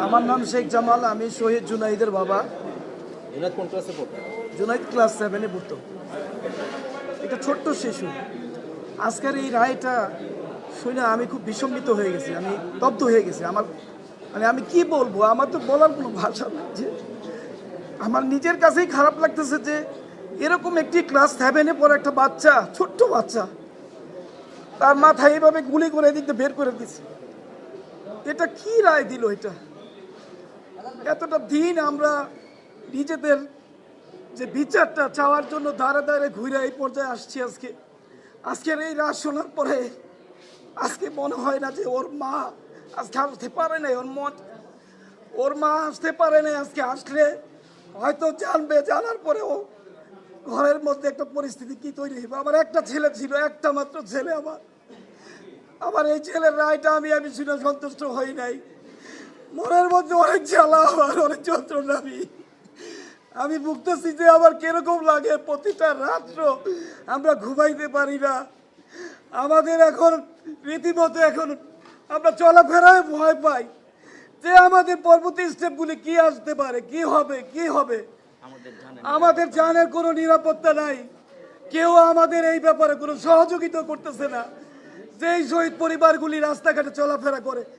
আমার নাম শেখ জামাল, আমি শহীদ জুনাইদের বাবা। জুনাইদ কোন ক্লাসে পড়তো? জুনাইদ ক্লাস 7-এ পড়তো। একটা ছোট্ট শিশু। আজকের এই রায়টা শুনে আমি খুব বিসম্মিত হয়ে গেছি, আমি স্তব্ধ হয়ে গেছি। আমি কি বলবো, আমার তো বলার কোনো ভাষা নেই। যে আমার নিজের কাছেই খারাপ লাগতেছে যে এরকম একটি ক্লাস 7-এ পড়া একটা বাচ্চা, ছোট্ট বাচ্চা, তার মাথায় এইভাবে গুলি করে এদিক দিয়ে বের করে দিচ্ছে। এটা কি রায় দিল? এটা এতটা দিন আমরা নিজেদের যে বিচারটা চাওয়ার জন্য দাঁড়ে দাঁড়ে ঘুরে এই পর্যায়ে আসছি। আজকের এই রাত শোনার পরে আজকে মনে হয় না যে ওর মা আজকে আসতে পারে নাই, ওর মা আসতে পারে নাই। আজকে আসলে হয়তো জানবে, জানার পরেও ঘরের মধ্যে একটা পরিস্থিতি কি তৈরি হবে। আমার একটা ছেলে ছিল, একটা মাত্র ছেলে। আমার এই ছেলের রায়টা আমি শুনে সন্তুষ্ট হই নাই। মনের মধ্যে অনেক জ্বালা, আমার অনেক যন্ত্রণা। আমি ভুগতেছি যে আমার কিরকম লাগে। প্রতিটা রাত্র আমরা ঘুমাইতে পারি না। আমাদের এখন রীতিমতো আমরা চলাফেরায় ভয় পাই যে আমাদের পরবর্তী স্টেপগুলি কি আসতে পারে, কি হবে। আমাদের জানের কোনো নিরাপত্তা নাই। কেউ আমাদের এই ব্যাপারে কোনো সহযোগিতা করতেছে না। যেই শহীদ পরিবারগুলি রাস্তাঘাটে চলাফেরা করে